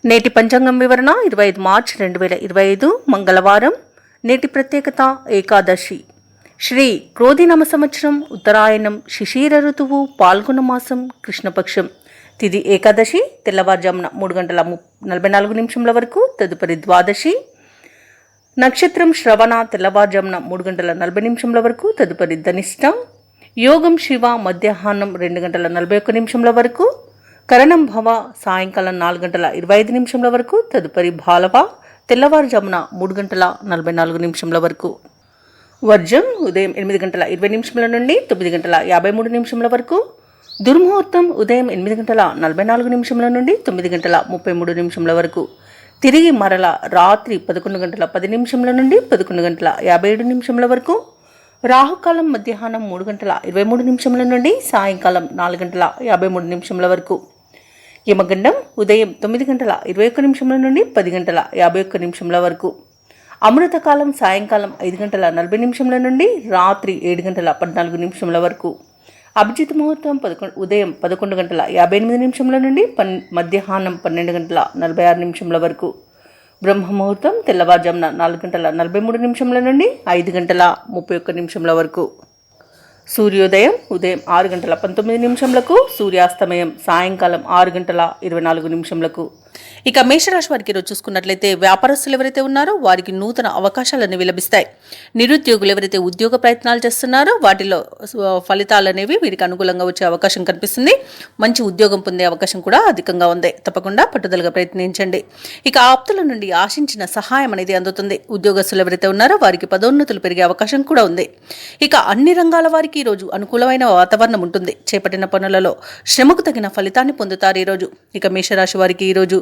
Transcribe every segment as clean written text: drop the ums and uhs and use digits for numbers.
నేటి పంచాంగం వివరణ 25 మార్చి 2025 మంగళవారం. నేటి ప్రత్యేకత ఏకాదశి. శ్రీ క్రోధినామ సంవత్సరం, ఉత్తరాయణం, శిశిర ఋతువు, పాల్గొన మాసం, కృష్ణపక్షం. తిథి ఏకాదశి తెల్లవారుజామున 3:44 వరకు, తదుపరి ద్వాదశి. నక్షత్రం శ్రవణ తెల్లవారుజామున 3:40 వరకు, తదుపరి ధనిష్ట. యోగం శివ మధ్యాహ్నం 2:41 వరకు, కరణం భవ సాయంకాలం 4:25 వరకు, తదుపరి బాలవ తెల్లవారుజామున 3:44 వరకు. వర్జం ఉదయం 8:20 నుండి 9:53 వరకు. దుర్ముహూర్తం ఉదయం 8:44 నుండి 9:33 వరకు. తిరిగి మరల రాత్రి 11:10 నుండి 11:57 వరకు. రాహుకాలం మధ్యాహ్నం 3:23 నుండి సాయంకాలం 4:53 వరకు. యమగండం ఉదయం 9:21 నుండి 10:51 వరకు. అమృతకాలం సాయంకాలం 5:40 నుండి రాత్రి 7:14 వరకు. అభిజిత్ ముహూర్తం ఉదయం 11:58 నుండి మధ్యాహ్నం 12:46 వరకు. బ్రహ్మ ముహూర్తం తెల్లవారుజామున 4:43 నుండి 5:31 వరకు. సూర్యోదయం ఉదయం 6:19 సూర్యాస్తమయం సాయంకాలం 6:24. ఇక మేషరాశి వారికి ఈరోజు చూసుకున్నట్లయితే వ్యాపారస్తులు ఎవరైతే ఉన్నారో వారికి నూతన అవకాశాలనేవి లభిస్తాయి. నిరుద్యోగులు ఎవరైతే ఉద్యోగ ప్రయత్నాలు చేస్తున్నారో వాటిలో ఫలితాలు అనేవి వీరికి అనుకూలంగా వచ్చే అవకాశం కనిపిస్తుంది. మంచి ఉద్యోగం పొందే అవకాశం కూడా అధికంగా ఉంది. తప్పకుండా పట్టుదలగా ప్రయత్నించండి. ఇక ఆప్తుల నుండి ఆశించిన సహాయం అనేది అందుతుంది. ఉద్యోగస్తులు ఎవరైతే ఉన్నారో వారికి పదోన్నతులు పెరిగే అవకాశం కూడా ఉంది. ఇక అన్ని రంగాల వారికి ఈరోజు అనుకూలమైన వాతావరణం ఉంటుంది. చేపట్టిన పనులలో శ్రమకు తగిన ఫలితాన్ని పొందుతారు ఈరోజు. ఇక మేషరాశి వారికి ఈరోజు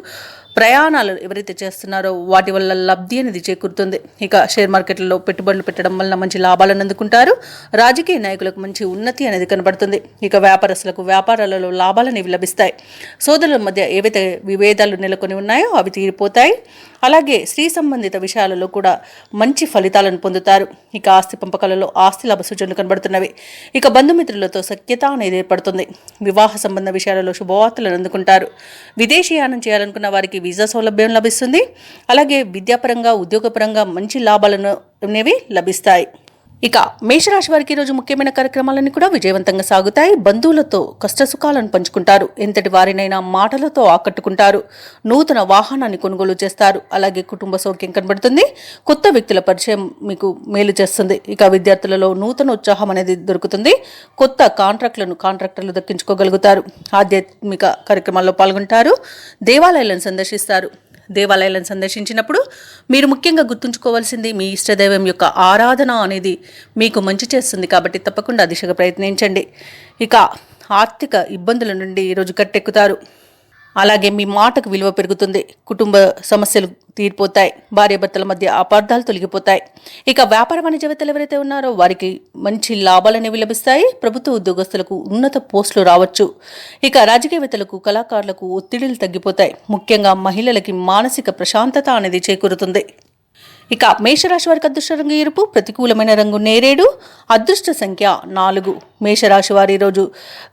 ప్రయాణాలు ఎవరైతే చేస్తున్నారో వాటి వల్ల లబ్ధి అనేది చేకూరుతుంది. ఇక షేర్ మార్కెట్లలో పెట్టుబడులు పెట్టడం వల్ల మంచి లాభాలను అందుకుంటారు. రాజకీయ నాయకులకు మంచి ఉన్నతి అనేది కనబడుతుంది. ఇక వ్యాపారస్తులకు వ్యాపారాలలో లాభాలు అనేవి లభిస్తాయి. సోదరుల మధ్య ఏవైతే విభేదాలు నెలకొని ఉన్నాయో అవి తీరిపోతాయి. అలాగే స్త్రీ సంబంధిత విషయాలలో కూడా మంచి ఫలితాలను పొందుతారు. ఇక ఆస్తి పంపకాలలో ఆస్తి లాభ సూచనలు కనబడుతున్నవి. ఇక బంధుమిత్రులతో సఖ్యత అనేది ఏర్పడుతుంది. వివాహ సంబంధ విషయాలలో శుభవార్తలను అందుకుంటారు. విదేశీయానం చేయాలనుకున్న వారికి వీసా సౌలభ్యం లభిస్తుంది. అలాగే విద్యాపరంగా ఉద్యోగపరంగా మంచి లాభాలను అనేవి లభిస్తాయి. ఇక మేషరాశి వారికి ఈరోజు ముఖ్యమైన కార్యక్రమాలన్నీ కూడా విజయవంతంగా సాగుతాయి. బంధువులతో కష్టసుఖాలను పంచుకుంటారు. ఎంతటి వారినైనా మాటలతో ఆకట్టుకుంటారు. నూతన వాహనాన్ని కొనుగోలు చేస్తారు. అలాగే కుటుంబ సౌఖ్యం కనబడుతుంది. కొత్త వ్యక్తుల పరిచయం మీకు మేలు చేస్తుంది. ఇక విద్యార్థులలో నూతన ఉత్సాహం అనేది దొరుకుతుంది. కొత్త కాంట్రాక్టర్లు దక్కించుకోగలుగుతారు. ఆధ్యాత్మిక కార్యక్రమాల్లో పాల్గొంటారు. దేవాలయాలను సందర్శిస్తారు. దేవాలయాలను సందర్శించినప్పుడు మీరు ముఖ్యంగా గుర్తుంచుకోవాల్సింది మీ ఇష్టదైవం యొక్క ఆరాధన అనేది మీకు మంచి చేస్తుంది. కాబట్టి తప్పకుండా దిశగా ప్రయత్నించండి. ఇక ఆర్థిక ఇబ్బందుల నుండి ఈరోజు గట్టెక్కుతారు. అలాగే మీ మాటకు విలువ పెరుగుతుంది. కుటుంబ సమస్యలు తీరిపోతాయి. భార్యాభర్తల మధ్య అపార్థాలు తొలగిపోతాయి. ఇక వ్యాపార వాణిజ్యవేత్తలు ఎవరైతే ఉన్నారో వారికి మంచి లాభాలు అనేవి లభిస్తాయి. ప్రభుత్వ ఉద్యోగస్తులకు ఉన్నత పోస్టులు రావచ్చు. ఇక రాజకీయవేత్తలకు కళాకారులకు ఒత్తిడిలు తగ్గిపోతాయి. ముఖ్యంగా మహిళలకి మానసిక ప్రశాంతత అనేది చేకూరుతుంది. ఇక మేషరాశి వారికి అదృష్ట రంగు ఎరుపు, ప్రతికూలమైన రంగు నేరేడు, అదృష్ట సంఖ్య 4. మేషరాశి వారి ఈరోజు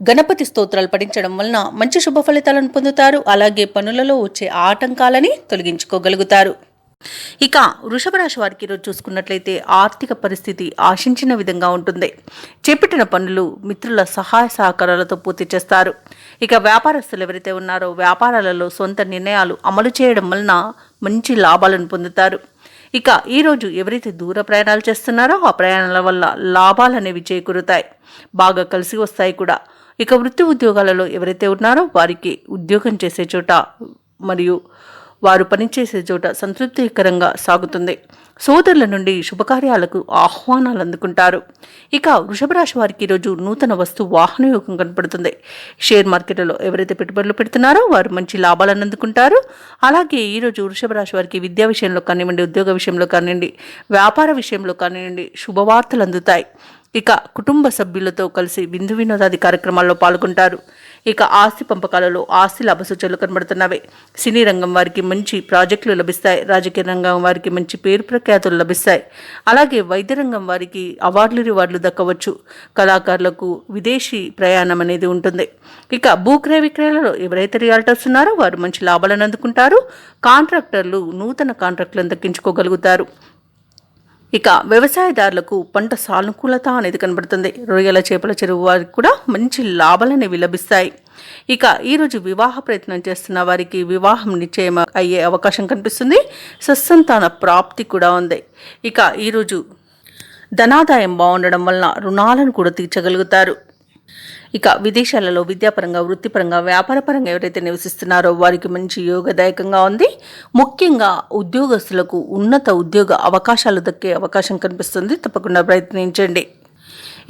గణపతి స్తోత్రాలు పఠించడం వలన మంచి శుభ ఫలితాలను పొందుతారు. అలాగే పనులలో వచ్చే ఆటంకాలని తొలగించుకోగలుగుతారు. ఇక వృషభ రాశి వారికి ఈరోజు చూసుకున్నట్లయితే ఆర్థిక పరిస్థితి ఆశించిన విధంగా ఉంటుంది. చేపట్టిన పనులు మిత్రుల సహాయ సహకారాలతో పూర్తి చేస్తారు. ఇక వ్యాపారస్తులు ఎవరైతే ఉన్నారో వ్యాపారాలలో సొంత నిర్ణయాలు అమలు చేయడం వలన మంచి లాభాలను పొందుతారు. ఇక ఈరోజు ఎవరైతే దూర ప్రయాణాలు చేస్తున్నారో ఆ ప్రయాణాల వల్ల లాభాలు అనేవి చేకూరుతాయి. బాగా కలిసి వస్తాయి కూడా. ఇక వృత్తి ఉద్యోగాలలో ఎవరైతే ఉన్నారో వారికి ఉద్యోగం చేసే చోట మరియు వారు పనిచేసే చోట సంతృప్తికరంగా సాగుతుంది. సోదరుల నుండి శుభకార్యాలకు ఆహ్వానాలు అందుకుంటారు. ఇక వృషభ రాశి వారికి ఈరోజు నూతన వస్తు వాహన యోగం కనపడుతుంది. షేర్ మార్కెట్లో ఎవరైతే పెట్టుబడులు పెడుతున్నారో వారు మంచి లాభాలను అందుకుంటారు. అలాగే ఈరోజు వృషభ రాశి వారికి విద్యా విషయంలో కానివ్వండి, ఉద్యోగ విషయంలో కానివ్వండి, వ్యాపార విషయంలో కానివ్వండి శుభవార్తలు అందుతాయి. ఇక కుటుంబ సభ్యులతో కలిసి విందు వినోదాది కార్యక్రమాల్లో పాల్గొంటారు. ఇక ఆస్తి పంపకాలలో ఆస్తి లాభ సూచనలు కనబడుతున్నవి. సినీ రంగం వారికి మంచి ప్రాజెక్టులు లభిస్తాయి. రాజకీయ రంగం వారికి మంచి పేరు ప్రఖ్యాతులు లభిస్తాయి. అలాగే వైద్య రంగం వారికి రివార్డులు దక్కవచ్చు. కళాకారులకు విదేశీ ప్రయాణం అనేది ఉంటుంది. ఇక భూక్రయ విక్రయాలలో ఎవరైతే రియాల్టర్స్ ఉన్నారో వారు మంచి లాభాలను అందుకుంటారు. కాంట్రాక్టర్లు నూతన కాంట్రాక్టులను దక్కించుకోగలుగుతారు. ఇక వ్యవసాయదారులకు పంట సానుకూలత అనేది కనబడుతుంది. రొయ్యల చేపల చెరువు వారికి కూడా మంచి లాభాలు అనేవి లభిస్తాయి. ఇక ఈరోజు వివాహ ప్రయత్నం చేస్తున్న వారికి వివాహం నిశ్చయం అయ్యే అవకాశం కనిపిస్తుంది. సత్సంతాన ప్రాప్తి కూడా ఉంది. ఇక ఈరోజు ధనాదాయం బాగుండడం వలన రుణాలను కూడా తీర్చగలుగుతారు. ఇక విదేశాలలో విద్యాపరంగా, వృత్తిపరంగా, వ్యాపారపరంగా ఎవరైతే నివసిస్తున్నారో వారికి మంచి యోగదాయకంగా ఉంది. ముఖ్యంగా ఉద్యోగస్తులకు ఉన్నత ఉద్యోగ అవకాశాలు దక్కే అవకాశం కనిపిస్తుంది. తప్పకుండా ప్రయత్నించండి.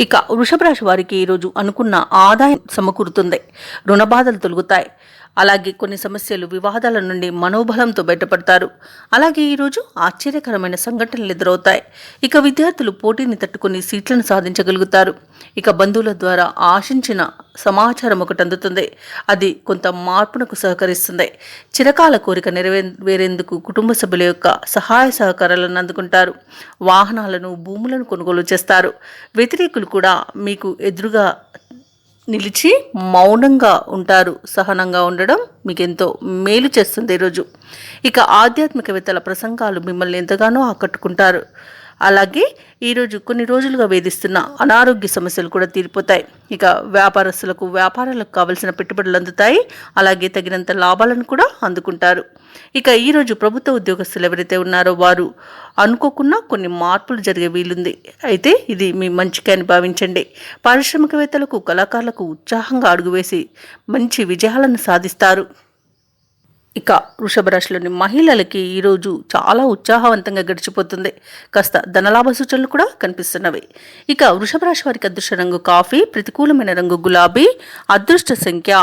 ఇక వృషభ రాశి వారికి ఈరోజు అనుకున్న ఆదాయం సమకూరుతుంది. రుణ బాధలు తొలగుతాయి. అలాగే కొన్ని సమస్యలు, వివాదాల నుండి మనోబలంతో బయటపడతారు. అలాగే ఈరోజు ఆశ్చర్యకరమైన సంఘటనలు ఎదురవుతాయి. ఇక విద్యార్థులు పోటీని తట్టుకుని సీట్లను సాధించగలుగుతారు. ఇక బంధువుల ద్వారా ఆశించిన సమాచారం ఒకటి అందుతుంది. అది కొంత మార్పునకు సహకరిస్తుంది. చిరకాల కోరిక నెరవేరేందుకు కుటుంబ సభ్యుల యొక్క సహాయ సహకారాలను అందుకుంటారు. వాహనాలను, భూములను కొనుగోలు చేస్తారు. వ్యతిరేకులు కూడా మీకు ఎదురుగా నిలిచి మౌనంగా ఉంటారు. సహనంగా ఉండడం మీకు ఎంతో మేలు చేస్తుంది ఈరోజు. ఇక ఆధ్యాత్మికవేత్తల ప్రసంగాలు మిమ్మల్ని ఎంతగానో ఆకట్టుకుంటారు. అలాగే ఈరోజు కొన్ని రోజులుగా వేధిస్తున్న అనారోగ్య సమస్యలు కూడా తీరిపోతాయి. ఇక వ్యాపారస్తులకు వ్యాపారాలకు కావలసిన పెట్టుబడులు అందుతాయి. అలాగే తగినంత లాభాలను కూడా అందుకుంటారు. ఇక ఈరోజు ప్రభుత్వ ఉద్యోగస్తులు ఎవరైతే ఉన్నారో వారు అనుకోకుండా కొన్ని మార్పులు జరిగే వీలుంది. అయితే ఇది మీ మంచిగా అని భావించండి. పారిశ్రామికవేత్తలకు, కళాకారులకు ఉత్సాహంగా అడుగువేసి మంచి విజయాలను సాధిస్తారు. ఇక వృషభ రాశిలోని మహిళలకి ఈరోజు చాలా ఉత్సాహవంతంగా గడిచిపోతుంది. కాస్త ధనలాభ సూచనలు కూడా కనిపిస్తున్నవి. ఇక వృషభ రాశి వారికి అదృష్ట రంగు కాఫీ, ప్రతికూలమైన రంగు గులాబీ, అదృష్ట సంఖ్య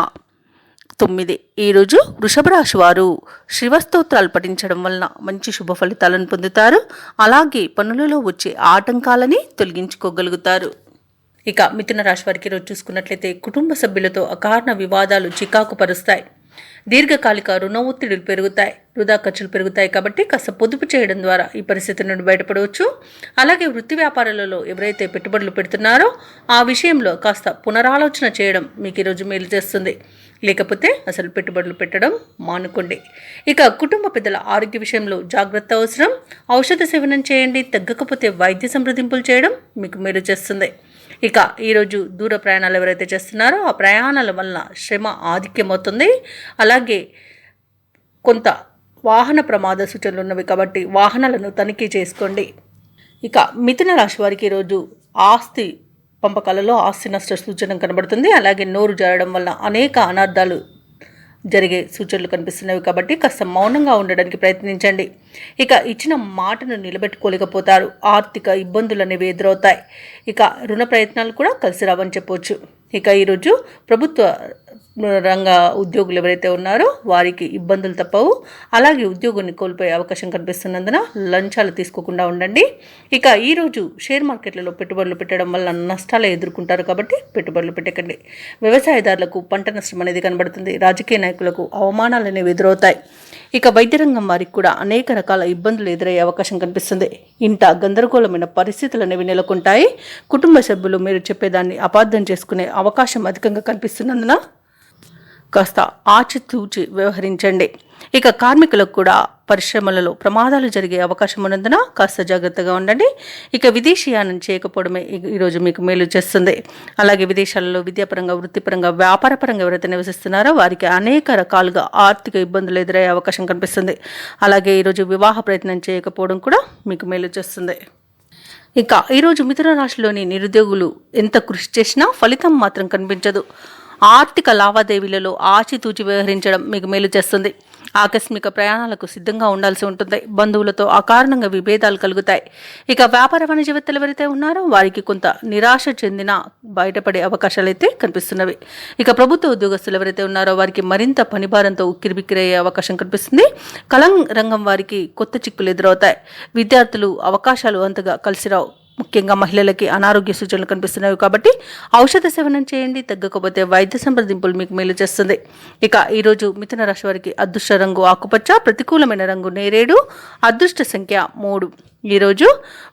9. ఈరోజు వృషభ రాశి వారు శివస్తోత్రాలు పఠించడం వలన మంచి శుభ ఫలితాలను పొందుతారు. అలాగే పనులలో వచ్చే ఆటంకాలని తొలగించుకోగలుగుతారు. ఇక మిథున రాశి వారికి ఈరోజు చూసుకున్నట్లయితే కుటుంబ సభ్యులతో అకారణ వివాదాలు చికాకు పరుస్తాయి. దీర్ఘకాలిక రుణ ఒత్తిడులు పెరుగుతాయి. వృధా ఖర్చులు పెరుగుతాయి. కాబట్టి కాస్త పొదుపు చేయడం ద్వారా ఈ పరిస్థితి నుండి బయటపడవచ్చు. అలాగే వృత్తి వ్యాపారాలలో ఎవరైతే పెట్టుబడులు పెడుతున్నారో ఆ విషయంలో కాస్త పునరాలోచన చేయడం మీకు ఈరోజు మేలు చేస్తుంది. లేకపోతే అసలు పెట్టుబడులు పెట్టడం మానుకోండి. ఇక కుటుంబ పెద్దల ఆరోగ్య విషయంలో జాగ్రత్త అవసరం. ఔషధ సేవనం చేయండి. తగ్గకపోతే వైద్య సంప్రదింపులు చేయడం మీకు మేలు చేస్తుంది. ఇక ఈరోజు దూర ప్రయాణాలు ఎవరైతే చేస్తున్నారో ఆ ప్రయాణాల వలన శ్రమ ఆధిక్యమవుతుంది. అలాగే కొంత వాహన ప్రమాద సూచనలు ఉన్నవి కాబట్టి వాహనాలను తనిఖీ చేసుకోండి. ఇక మిథున రాశి వారికి ఈరోజు ఆస్తి పంపకాలలో ఆస్తి నష్ట సూచన కనబడుతుంది. అలాగే నోరు జారడం వల్ల అనేక అనార్థాలు జరిగే సూచనలు కనిపిస్తున్నవి కాబట్టి కాస్త మౌనంగా ఉండడానికి ప్రయత్నించండి. ఇక ఇచ్చిన మాటను నిలబెట్టుకోలేకపోతారు. ఆర్థిక ఇబ్బందులు అనేవి ఎదురవుతాయి. ఇక రుణ ప్రయత్నాలు కూడా కలిసి రావని చెప్పవచ్చు. ఇక ఈరోజు ప్రభుత్వ రంగ ఉద్యోగులు ఎవరైతే ఉన్నారో వారికి ఇబ్బందులు తప్పవు. అలాగే ఉద్యోగాన్ని కోల్పోయే అవకాశం కనిపిస్తున్నందున లంచాలు తీసుకోకుండా ఉండండి. ఇక ఈరోజు షేర్ మార్కెట్లలో పెట్టుబడులు పెట్టడం వల్ల నష్టాలు ఎదుర్కొంటారు కాబట్టి పెట్టుబడులు పెట్టకండి. వ్యవసాయదారులకు పంట నష్టం అనేది కనబడుతుంది. రాజకీయ నాయకులకు అవమానాలు అనేవి ఎదురవుతాయి. ఇక వైద్య రంగం వారికి కూడా అనేక రకాల ఇబ్బందులు ఎదురయ్యే అవకాశం కనిపిస్తుంది. ఇంట గందరగోళమైన పరిస్థితులు అనేవి నెలకొంటాయి. కుటుంబ సభ్యులు మీరు చెప్పేదాన్ని అపార్థం చేసుకునే అవకాశం అధికంగా కనిపిస్తున్నందున కాస్త ఆచితూచి వ్యవహరించండి. ఇక కార్మికులకు కూడా పరిశ్రమలలో ప్రమాదాలు జరిగే అవకాశం ఉన్నందున కాస్త జాగ్రత్తగా ఉండండి. ఇక విదేశీయానం చేయకపోవడమే ఈరోజు మీకు మేలు చేస్తుంది. అలాగే విదేశాలలో విద్యాపరంగా, వృత్తిపరంగా, వ్యాపారపరంగా ఎవరైతే నివసిస్తున్నారో వారికి అనేక రకాలుగా ఆర్థిక ఇబ్బందులు ఎదురయ్యే అవకాశం కనిపిస్తుంది. అలాగే ఈరోజు వివాహ ప్రయత్నం చేయకపోవడం కూడా మీకు మేలు చేస్తుంది. ఇక ఈరోజు మిథున రాశిలోని నిరుద్యోగులు ఎంత కృషి చేసినా ఫలితం మాత్రం కనిపించదు. ఆర్థిక లావాదేవీలలో ఆచితూచి వ్యవహరించడం మీకు మేలు చేస్తుంది. ఆకస్మిక ప్రయాణాలకు సిద్ధంగా ఉండాల్సి ఉంటుంది. బంధువులతో అకారణంగా విభేదాలు కలుగుతాయి. ఇక వ్యాపార వాణిజ్యవేత్తలు ఎవరైతే ఉన్నారో వారికి కొంత నిరాశ చెందిన బయటపడే అవకాశాలు అయితే కనిపిస్తున్నవి. ఇక ప్రభుత్వ ఉద్యోగస్తులు ఎవరైతే ఉన్నారో వారికి మరింత పనిభారంతో ఉక్కిరిబిక్కిరయ్యే అవకాశం కనిపిస్తుంది. కళా రంగం వారికి కొత్త చిక్కులు ఎదురవుతాయి. విద్యార్థులు అవకాశాలు అంతగా కలిసిరావు. ముఖ్యంగా మహిళలకి అనారోగ్య సూచనలు కనిపిస్తున్నాయి కాబట్టి ఔషధ సేవనం చేయండి. తగ్గకపోతే వైద్య సంప్రదింపులు మీకు మేలు చేస్తుంది. ఇక ఈరోజు మిథున రాశి వారికి అదృష్ట రంగు ఆకుపచ్చ, ప్రతికూలమైన రంగు నేరేడు, అదృష్ట సంఖ్య 3. ఈరోజు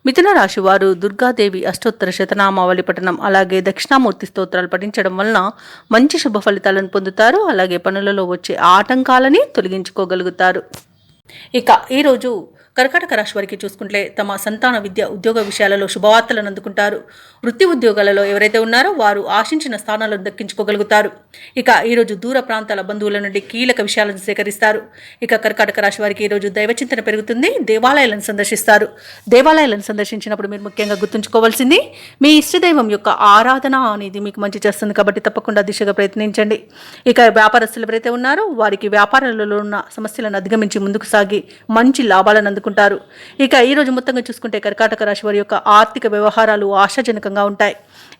మిథున రాశి వారు దుర్గాదేవి అష్టోత్తర శతనామావళి పఠనం అలాగే దక్షిణామూర్తి స్తోత్రాలు పఠించడం వలన మంచి శుభ ఫలితాలను పొందుతారు. అలాగే పనులలో వచ్చే ఆటంకాలని తొలగించుకోగలుగుతారు. ఇక ఈరోజు కర్కాటక రాశి వారికి చూసుకుంటే తమ సంతాన విద్య ఉద్యోగ విషయాలలో శుభవార్తలను అందుకుంటారు. వృత్తి ఉద్యోగాలలో ఎవరైతే ఉన్నారో వారు ఆశించిన స్థానాలను దక్కించుకోగలుగుతారు. ఇక ఈరోజు దూర ప్రాంతాల బంధువుల నుండి కీలక విషయాలను సేకరిస్తారు. ఇక కర్కాటక రాశి వారికి ఈరోజు దైవచింతన పెరుగుతుంది. దేవాలయాలను సందర్శిస్తారు. దేవాలయాలను సందర్శించినప్పుడు మీరు ముఖ్యంగా గుర్తుంచుకోవాల్సింది మీ ఇష్టదైవం యొక్క ఆరాధన అనేది మీకు మంచి చేస్తుంది కాబట్టి తప్పకుండా దిశగా ప్రయత్నించండి. ఇక వ్యాపారస్తులు ఎవరైతే ఉన్నారో వారికి వ్యాపారాలలో ఉన్న సమస్యలను అధిగమించి ముందుకు సాగి మంచి లాభాలను అందుకుంటారు. ఇక ఈరోజు మొత్తంగా చూసుకుంటే కర్కాటక రాశి వారి యొక్క ఆర్థిక వ్యవహారాలు ఆశాజనకంగా ఉంటాయి.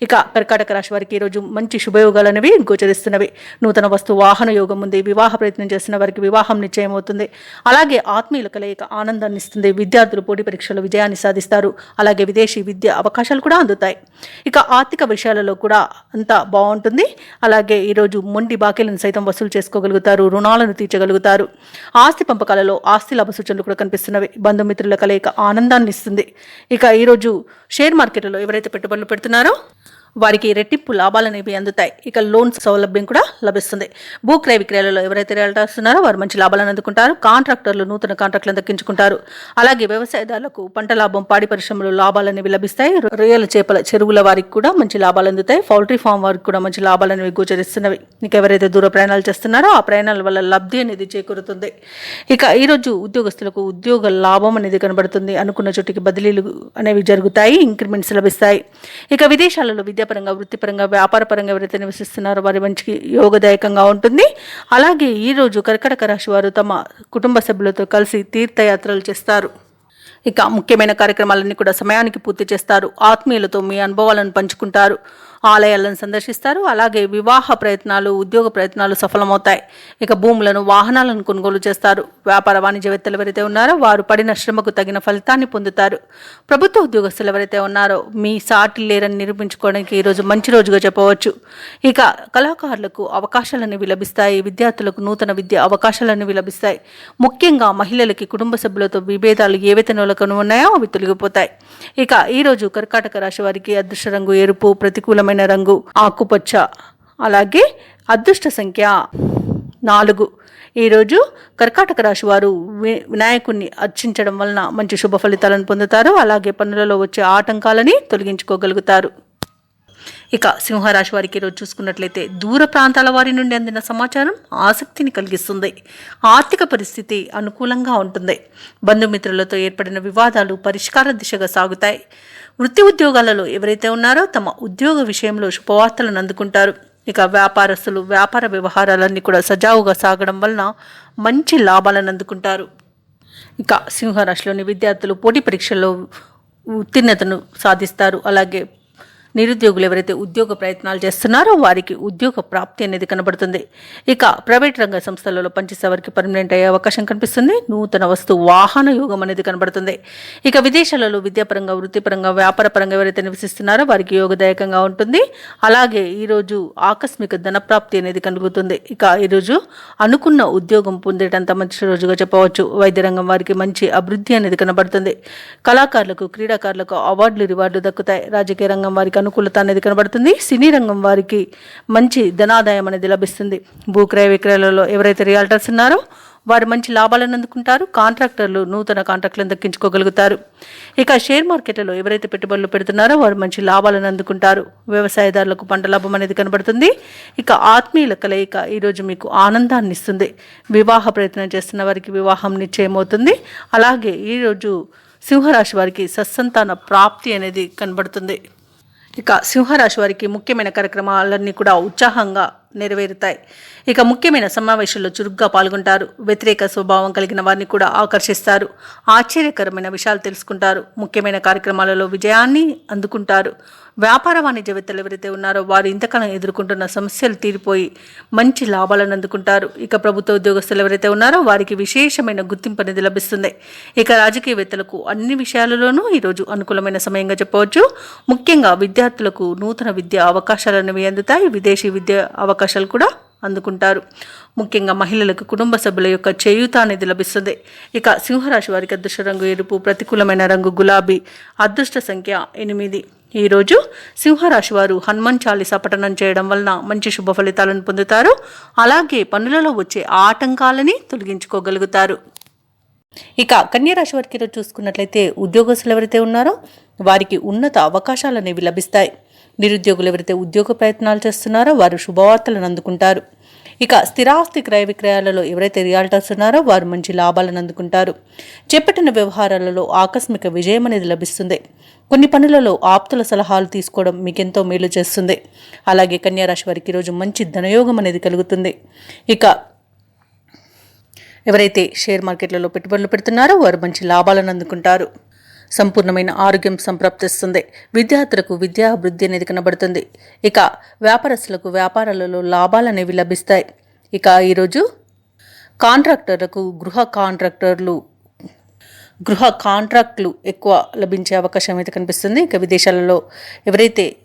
ఇక కర్కాటక రాశి వారికి ఈరోజు మంచి శుభయోగాలు అనేవి గోచరిస్తున్నవి. నూతన వస్తు వాహన యోగం ఉంది. వివాహ ప్రయత్నం చేస్తున్న వారికి వివాహం నిశ్చయం అవుతుంది. అలాగే ఆత్మీయుల కలయిక ఆనందాన్ని ఇస్తుంది. విద్యార్థులు పోటీ పరీక్షలో విజయాన్ని సాధిస్తారు. అలాగే విదేశీ విద్య అవకాశాలు కూడా అందుతాయి. ఇక ఆర్థిక విషయాలలో కూడా అంతా బాగుంటుంది. అలాగే ఈరోజు మొండి బాకీలను సైతం వసూలు చేసుకోగలుగుతారు. రుణాలను తీర్చగలుగుతారు. ఆస్తి పంపకాలలో ఆస్తి లాభ సూచనలు కూడా కనిపిస్తున్నవి. బంధుమిత్రుల కలయిక ఆనందాన్ని ఇస్తుంది. ఇక ఈరోజు షేర్ మార్కెట్లో ఎవరైతే పెట్టుబడులు పెడుతున్నారో వారికి రెట్టింపు లాభాలు అనేవి అందుతాయి. ఇక లోన్ సౌలభ్యం కూడా లభిస్తుంది. భూక్రయ విక్రయాలలో ఎవరైతే రియల్టర్స్ ఉన్నారో వారు మంచి లాభాలను అందుకుంటారు. కాంట్రాక్టర్లు నూతన కాంట్రాక్టులను దక్కించుకుంటారు. అలాగే వ్యవసాయదారులకు పంట లాభం, పాడి పరిశ్రమలో లాభాలు అనేవి లభిస్తాయి. రొయ్యల చేపల చెరువుల వారికి కూడా మంచి లాభాలు అందుతాయి. పౌల్ట్రీ ఫామ్ వారికి కూడా మంచి లాభాలు అనేవి గోచరిస్తున్నవి. ఇక ఎవరైతే దూర ప్రయాణాలు చేస్తున్నారో ఆ ప్రయాణాల వల్ల లబ్ధి అనేది చేకూరుతుంది. ఇక ఈరోజు ఉద్యోగస్తులకు ఉద్యోగ లాభం అనేది కనబడుతుంది. అనుకున్న చోటికి బదిలీలు అనేవి జరుగుతాయి. ఇంక్రిమెంట్స్ లభిస్తాయి. ఇక విదేశాలలో విద్యాపరంగా, వృత్తిపరంగా, వ్యాపారపరంగా ఎవరైతే నివసిస్తున్నారో వారి మంచికి యోగదాయకంగా ఉంటుంది. అలాగే ఈరోజు కర్కాటక రాశి వారు తమ కుటుంబ సభ్యులతో కలిసి తీర్థయాత్రలు చేస్తారు. ఇక ముఖ్యమైన కార్యక్రమాలన్నీ కూడా సమయానికి పూర్తి చేస్తారు. ఆత్మీయులతో మీ అనుభవాలను పంచుకుంటారు. ఆలయాలను సందర్శిస్తారు. అలాగే వివాహ ప్రయత్నాలు, ఉద్యోగ ప్రయత్నాలు సఫలమవుతాయి. ఇక భూములను, వాహనాలను కొనుగోలు చేస్తారు. వ్యాపార వాణిజ్యవేత్తలు ఎవరైతే ఉన్నారో వారు పడిన శ్రమకు తగిన ఫలితాన్ని పొందుతారు. ప్రభుత్వ ఉద్యోగస్తులు ఎవరైతే ఉన్నారో మీ సాటి లేరని నిరూపించుకోవడానికి ఈరోజు మంచి రోజుగా చెప్పవచ్చు. ఇక కళాకారులకు అవకాశాలనేవి లభిస్తాయి. విద్యార్థులకు నూతన విద్య అవకాశాలనేవి లభిస్తాయి. ముఖ్యంగా మహిళలకి కుటుంబ సభ్యులతో విభేదాలు ఏవైతే నెలకొని ఉన్నాయో అవి తొలగిపోతాయి. ఇక ఈరోజు కర్కాటక రాశి వారికి అదృష్ట రంగు ఎరుపు, ప్రతికూలమైన రంగు ఆకుపచ్చ, అలాగే అదృష్ట సంఖ్య 4. ఈరోజు కర్కాటక రాశి వారు వినాయకుడిని అర్చించడం వలన మంచి శుభ ఫలితాలను పొందుతారు. అలాగే పనులలో వచ్చే ఆటంకాలని తొలగించుకోగలుగుతారు. ఇక సింహరాశి వారికి ఈరోజు చూసుకున్నట్లయితే దూర ప్రాంతాల వారి నుండి అందిన సమాచారం ఆసక్తిని కలిగిస్తుంది. ఆర్థిక పరిస్థితి అనుకూలంగా ఉంటుంది. బంధుమిత్రులతో ఏర్పడిన వివాదాలు పరిష్కార దిశగా సాగుతాయి. వృత్తి ఉద్యోగాలలో ఎవరైతే ఉన్నారో తమ ఉద్యోగ విషయంలో శుభవార్తలను అందుకుంటారు. ఇక వ్యాపారస్తులు వ్యాపార వ్యవహారాలన్నీ కూడా సజావుగా సాగడం వలన మంచి లాభాలను అందుకుంటారు. ఇక సింహరాశిలోని విద్యార్థులు పోటీ పరీక్షల్లో ఉత్తీర్ణతను సాధిస్తారు. అలాగే నిరుద్యోగులు ఎవరైతే ఉద్యోగ ప్రయత్నాలు చేస్తున్నారో వారికి ఉద్యోగ ప్రాప్తి అనేది కనబడుతుంది. ఇక ప్రైవేట్ రంగ సంస్థలలో పనిచేసే వారికి పర్మనెంట్ అయ్యే అవకాశం కనిపిస్తుంది. నూతన వస్తు వాహన యోగం అనేది కనబడుతుంది. ఇక విదేశాలలో విద్యాపరంగా, వృత్తిపరంగా, వ్యాపారపరంగా ఎవరైతే నివసిస్తున్నారో వారికి యోగదాయకంగా ఉంటుంది. అలాగే ఈరోజు ఆకస్మిక ధనప్రాప్తి అనేది కలుగుతుంది. ఇక ఈరోజు అనుకున్న ఉద్యోగం పొందేటంత మంచి రోజుగా చెప్పవచ్చు. వైద్య రంగం వారికి మంచి అభివృద్ధి అనేది కనబడుతుంది. కళాకారులకు, క్రీడాకారులకు అవార్డులు, రివార్డులు దక్కుతాయి. రాజకీయ రంగం వారికి అనుకూలత అనేది కనబడుతుంది. సినీ రంగం వారికి మంచి ధనాదాయం అనేది లభిస్తుంది. భూక్రయ విక్రయాలలో ఎవరైతే రియల్టర్స్ ఉన్నారో వారు మంచి లాభాలను అందుకుంటారు. కాంట్రాక్టర్లు నూతన కాంట్రాక్టులను దక్కించుకోగలుగుతారు. ఇక షేర్ మార్కెట్లలో ఎవరైతే పెట్టుబడులు పెడుతున్నారో వారు మంచి లాభాలను అందుకుంటారు. వ్యవసాయదారులకు పంట లాభం అనేది కనబడుతుంది. ఇక ఆత్మీయుల కలయిక ఈరోజు మీకు ఆనందాన్ని ఇస్తుంది. వివాహ ప్రయత్నం చేస్తున్న వారికి వివాహం నిశ్చయమవుతుంది. అలాగే ఈరోజు సింహరాశి వారికి సత్సంతాన ప్రాప్తి అనేది కనబడుతుంది. ఇక సింహరాశి వారికి ముఖ్యమైన కార్యక్రమాలన్నీ కూడా ఉత్సాహంగా నెరవేరుతాయి. ఇక ముఖ్యమైన సమావేశాల్లో చురుగ్గా పాల్గొంటారు. వ్యతిరేక స్వభావం కలిగిన వారిని కూడా ఆకర్షిస్తారు. ఆశ్చర్యకరమైన విషయాలు తెలుసుకుంటారు. ముఖ్యమైన కార్యక్రమాలలో విజయాన్ని అందుకుంటారు. వ్యాపార వాణిజ్యవేత్తలు ఎవరైతే ఉన్నారో వారు ఇంతకాలం ఎదుర్కొంటున్న సమస్యలు తీరిపోయి మంచి లాభాలను అందుకుంటారు. ఇక ప్రభుత్వ ఉద్యోగస్తులు ఎవరైతే ఉన్నారో వారికి విశేషమైన గుర్తింపు అనేది లభిస్తుంది. ఇక రాజకీయవేత్తలకు అన్ని విషయాలలోనూ ఈరోజు అనుకూలమైన సమయంగా చెప్పవచ్చు. ముఖ్యంగా విద్యార్థులకు నూతన విద్యా అవకాశాలు అనేవి అందుతాయి. విదేశీ విద్యా అవకాశాలు కూడా అందుకుంటారు. ముఖ్యంగా మహిళలకు కుటుంబ సభ్యుల యొక్క చేయూత అనేది లభిస్తుంది. ఇక సింహరాశి వారికి అదృష్ట రంగు ఎరుపు, ప్రతికూలమైన రంగు గులాబీ, అదృష్ట సంఖ్య 8. ఈరోజు సింహరాశి వారు హనుమాన్ చాలీసా పఠనం చేయడం వలన మంచి శుభ ఫలితాలను పొందుతారు. అలాగే పనులలో వచ్చే ఆటంకాలని తొలగించుకోగలుగుతారు. ఇక కన్యారాశి వారికి ఈరోజు చూసుకున్నట్లయితే ఉద్యోగస్తులు ఎవరైతే ఉన్నారో వారికి ఉన్నత అవకాశాలు అనేవి లభిస్తాయి. నిరుద్యోగులు ఎవరైతే ఉద్యోగ ప్రయత్నాలు చేస్తున్నారో వారు శుభవార్తలను అందుకుంటారు. ఇక స్థిరాస్తి క్రయ విక్రయాలలో ఎవరైతే రియాల్టర్స్ ఉన్నారో వారు మంచి లాభాలను అందుకుంటారు. చేపట్టిన వ్యవహారాలలో ఆకస్మిక విజయం అనేది లభిస్తుంది. కొన్ని పనులలో ఆప్తుల సలహాలు తీసుకోవడం మీకెంతో మేలు చేస్తుంది. అలాగే కన్యారాశి వారికి ఈరోజు మంచి ధనయోగం అనేది కలుగుతుంది. ఇక ఎవరైతే షేర్ మార్కెట్లలో పెట్టుబడులు పెడుతున్నారో వారు మంచి లాభాలను అందుకుంటారు. సంపూర్ణమైన ఆరోగ్యం సంప్రాప్తిస్తుంది. విద్యార్థులకు విద్యాభివృద్ధి అనేది కనబడుతుంది. ఇక వ్యాపారస్తులకు వ్యాపారాలలో లాభాలు అనేవి లభిస్తాయి. ఇక ఈరోజు కాంట్రాక్టర్లకు గృహ కాంట్రాక్టులు ఎక్కువ లభించే అవకాశం అయితే కనిపిస్తుంది. ఇక విదేశాలలో ఎవరైతే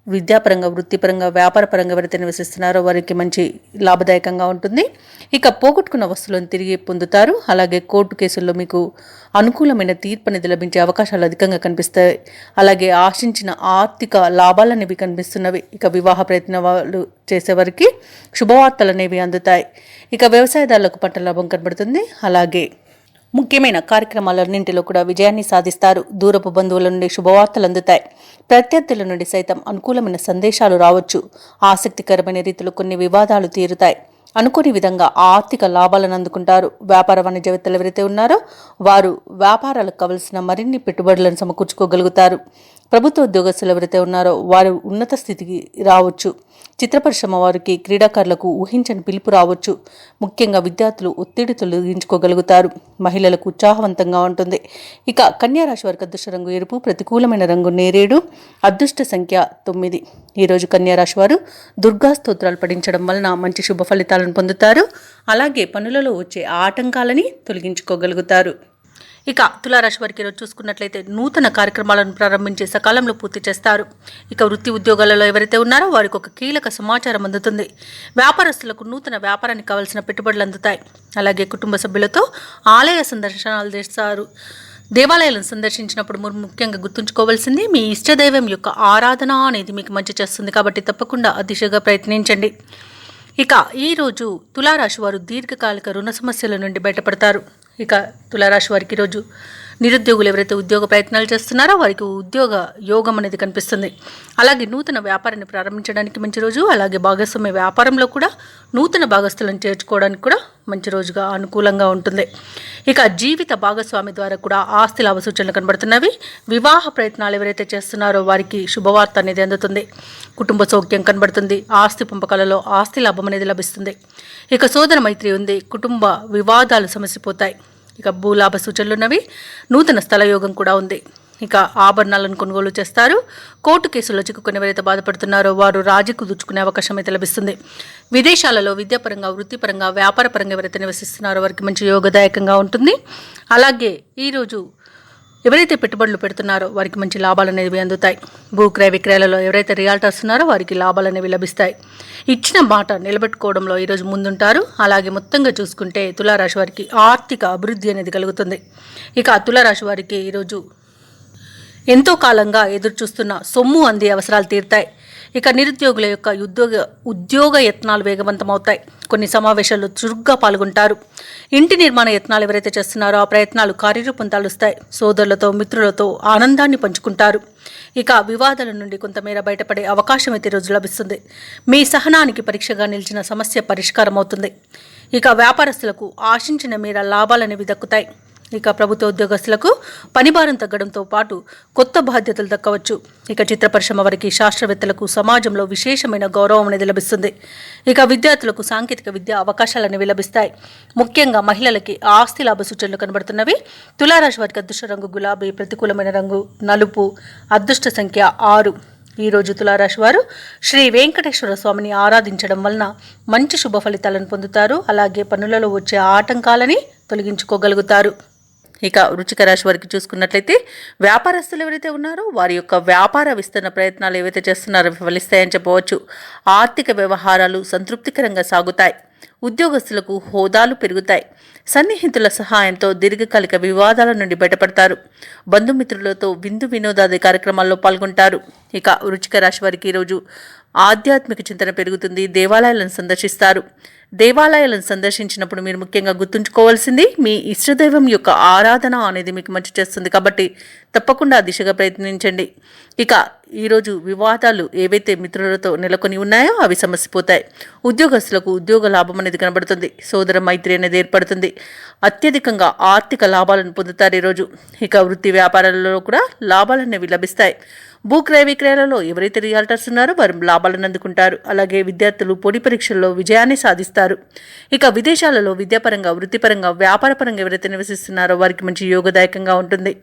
విద్యాపరంగా, వృత్తిపరంగా, వ్యాపారపరంగా ఎవరైతే నివసిస్తున్నారో వారికి మంచి లాభదాయకంగా ఉంటుంది. ఇక పోగొట్టుకున్న వస్తువులను తిరిగి పొందుతారు. అలాగే కోర్టు కేసుల్లో మీకు అనుకూలమైన తీర్పు అనేది లభించే అవకాశాలు అధికంగా కనిపిస్తాయి. అలాగే ఆశించిన ఆర్థిక లాభాలు అనేవి కనిపిస్తున్నవి. ఇక వివాహ ప్రయత్నాలు చేసేవారికి శుభవార్తలు అనేవి అందుతాయి. ఇక వ్యవసాయదారులకు పంట లాభం కనబడుతుంది. అలాగే ముఖ్యమైన కార్యక్రమాలన్నింటిలో కూడా విజయాన్ని సాధిస్తారు. దూరపు బంధువుల నుండి శుభవార్తలు అందుతాయి. ప్రత్యర్థుల నుండి సైతం అనుకూలమైన సందేశాలు రావచ్చు. ఆసక్తికరమైన రీతిలో కొన్ని వివాదాలు తీరుతాయి. అనుకోని విధంగా ఆర్థిక లాభాలను అందుకుంటారు. వ్యాపార వాణిజ్యవేత్తలు ఎవరైతే ఉన్నారో వారు వ్యాపారాలకు కావలసిన మరిన్ని పెట్టుబడులను సమకూర్చుకోగలుగుతారు. ప్రభుత్వ ఉద్యోగస్తులు ఎవరైతే ఉన్నారో వారు ఉన్నత స్థితికి రావచ్చు. చిత్ర పరిశ్రమ వారికి, క్రీడాకారులకు ఊహించని పిలుపు రావచ్చు. ముఖ్యంగా విద్యార్థులు ఒత్తిడి తొలగించుకోగలుగుతారు. మహిళలకు ఉత్సాహవంతంగా ఉంటుంది. ఇక కన్యారాశి వారికి అదృష్ట రంగు ఎరుపు, ప్రతికూలమైన రంగు నేరేడు, అదృష్ట సంఖ్య 9. ఈరోజు కన్యారాశి వారు దుర్గా స్తోత్రాలు పఠించడం వలన మంచి శుభ ఫలితాలను పొందుతారు. అలాగే పనులలో వచ్చే ఆటంకాలని తొలగించుకోగలుగుతారు. ఇక తులారాశి వారికి ఈరోజు చూసుకున్నట్లయితే నూతన కార్యక్రమాలను ప్రారంభించి సకాలంలో పూర్తి చేస్తారు. ఇక వృత్తి ఉద్యోగాలలో ఎవరైతే ఉన్నారో వారికి ఒక కీలక సమాచారం అందుతుంది. వ్యాపారస్తులకు నూతన వ్యాపారానికి కావాల్సిన పెట్టుబడులు అందుతాయి. అలాగే కుటుంబ సభ్యులతో ఆలయ సందర్శనాలు చేస్తారు. దేవాలయాలను సందర్శించినప్పుడు ముఖ్యంగా గుర్తుంచుకోవాల్సింది మీ ఇష్టదైవం యొక్క ఆరాధన అనేది మీకు మంచి చేస్తుంది. కాబట్టి తప్పకుండా ఆ దిశగా ప్రయత్నించండి. ఇక ఈరోజు తులారాశి వారు దీర్ఘకాలిక రుణ సమస్యల నుండి బయటపడతారు. ఇక తులారాశి వారికి ఈరోజు నిరుద్యోగులు ఎవరైతే ఉద్యోగ ప్రయత్నాలు చేస్తున్నారో వారికి ఉద్యోగ యోగం అనేది కనిపిస్తుంది. అలాగే నూతన వ్యాపారాన్ని ప్రారంభించడానికి మంచి రోజు. అలాగే భాగస్వామ్య వ్యాపారంలో కూడా నూతన భాగస్తులను చేర్చుకోవడానికి కూడా మంచి రోజుగా అనుకూలంగా ఉంటుంది. ఇక జీవిత భాగస్వామి ద్వారా కూడా ఆస్తి లాభ సూచనలు కనబడుతున్నవి. వివాహ ప్రయత్నాలు ఎవరైతే చేస్తున్నారో వారికి శుభవార్త అనేది అందుతుంది. కుటుంబ సౌఖ్యం కనబడుతుంది. ఆస్తి పంపకాలలో ఆస్తి లాభం అనేది లభిస్తుంది. ఇక సోదర మైత్రి ఉంది. కుటుంబ వివాదాలు సమసిపోతాయి. ఇక భూలాభ సూచనలు ఉన్నవి. నూతన స్థల యోగం కూడా ఉంది. ఇక ఆభరణాలను కొనుగోలు చేస్తారు. కోర్టు కేసుల్లో చిక్కుకుని ఎవరైతే బాధపడుతున్నారో వారు రాజీ కుదుర్చుకునే అవకాశం అయితే లభిస్తుంది. విదేశాలలో విద్యాపరంగా, వృత్తిపరంగా, వ్యాపారపరంగా ఎవరైతే నివసిస్తున్నారో వారికి మంచి యోగదాయకంగా ఉంటుంది. అలాగే ఈరోజు ఎవరైతే పెట్టుబడులు పెడుతున్నారో వారికి మంచి లాభాలు అనేవి అందుతాయి. భూ క్రయ విక్రయాలలో ఎవరైతే రియాల్టర్స్ ఉన్నారో వారికి లాభాలు అనేవి లభిస్తాయి. ఇచ్చిన మాట నిలబెట్టుకోవడంలో ఈరోజు ముందుంటారు. అలాగే మొత్తంగా చూసుకుంటే తులారాశి వారికి ఆర్థిక అభివృద్ధి అనేది కలుగుతుంది. ఇక తులారాశి వారికి ఈరోజు ఎంతో కాలంగా ఎదురు చూస్తున్న సొమ్ము అందే అవసరాలు తీరుతాయి. ఇక నిరుద్యోగుల యొక్క ఉద్యోగ యత్నాలు వేగవంతమవుతాయి. కొన్ని సమావేశాల్లో చురుగ్గా పాల్గొంటారు. ఇంటి నిర్మాణ యత్నాలు ఎవరైతే చేస్తున్నారో ఆ ప్రయత్నాలు కార్యరూపం దాలుస్తాయి. సోదరులతో, మిత్రులతో ఆనందాన్ని పంచుకుంటారు. ఇక వివాదాల నుండి కొంతమేర బయటపడే అవకాశం అయితే రోజు లభిస్తుంది. మీ సహనానికి పరీక్షగా నిలిచిన సమస్య పరిష్కారం అవుతుంది. ఇక వ్యాపారస్తులకు ఆశించిన మేర లాభాలనేవి దక్కుతాయి. ఇక ప్రభుత్వ ఉద్యోగస్తులకు పనిభారం తగ్గడంతో పాటు కొత్త బాధ్యతలు దక్కవచ్చు. ఇక చిత్ర పరిశ్రమ వారికి, శాస్త్రవేత్తలకు సమాజంలో విశేషమైన గౌరవం అనేది లభిస్తుంది. ఇక విద్యార్థులకు సాంకేతిక విద్య అవకాశాలు అనేవి లభిస్తాయి. ముఖ్యంగా మహిళలకి ఆస్తి లాభ సూచనలు కనబడుతున్నవి. తులారాశి వారికి అదృష్ట రంగు గులాబీ, ప్రతికూలమైన రంగు నలుపు, అదృష్ట సంఖ్య 6. ఈరోజు తులారాశి వారు శ్రీ వెంకటేశ్వర స్వామిని ఆరాధించడం వలన మంచి శుభ ఫలితాలను పొందుతారు. అలాగే పనులలో వచ్చే ఆటంకాలని తొలగించుకోగలుగుతారు. ఇక వృశ్చిక రాశి వారికి చూసుకున్నట్లయితే వ్యాపారస్తులు ఎవరైతే ఉన్నారో వారి యొక్క వ్యాపార విస్తరణ ప్రయత్నాలు ఏవైతే చేస్తున్నారో ఫలిస్తాయని చెప్పవచ్చు. ఆర్థిక వ్యవహారాలు సంతృప్తికరంగా సాగుతాయి. ఉద్యోగస్తులకు హోదాలు పెరుగుతాయి. సన్నిహితుల సహాయంతో దీర్ఘకాలిక వివాదాల నుండి బయటపడతారు. బంధుమిత్రులతో విందు వినోదాది కార్యక్రమాల్లో పాల్గొంటారు. ఇక వృశ్చిక రాశి వారికి ఈరోజు ఆధ్యాత్మిక చింతన పెరుగుతుంది. దేవాలయాలను సందర్శిస్తారు. దేవాలయాలను సందర్శించినప్పుడు మీరు ముఖ్యంగా గుర్తుంచుకోవాల్సింది మీ ఇష్టదైవం యొక్క ఆరాధన అనేది మీకు మంచి చేస్తుంది. కాబట్టి తప్పకుండా ఆ దిశగా ప్రయత్నించండి. ఇక ఈరోజు వివాదాలు ఏవైతే మిత్రులతో నెలకొని ఉన్నాయో అవి సమసిపోతాయి. ఉద్యోగస్తులకు ఉద్యోగ లాభం అనేది కనబడుతుంది. సోదర మైత్రి అనేది ఏర్పడుతుంది. అత్యధికంగా ఆర్థిక లాభాలను పొందుతారు ఈరోజు. ఇక వృత్తి వ్యాపారాలలో కూడా లాభాలు అనేవి లభిస్తాయి. భూక్రయ విక్రయాలలో ఎవరైతే రియాల్టర్స్ ఉన్నారో వారు లాభాలను అందుకుంటారు. అలాగే విద్యార్థులు పోటీ పరీక్షల్లో విజయాన్ని సాధిస్తారు. ఇక విదేశాలలో విద్యాపరంగా, వృత్తిపరంగా, వ్యాపారపరంగా ఎవరైతే నివసిస్తున్నారో వారికి మంచి యోగదాయకంగా ఉంటుంది.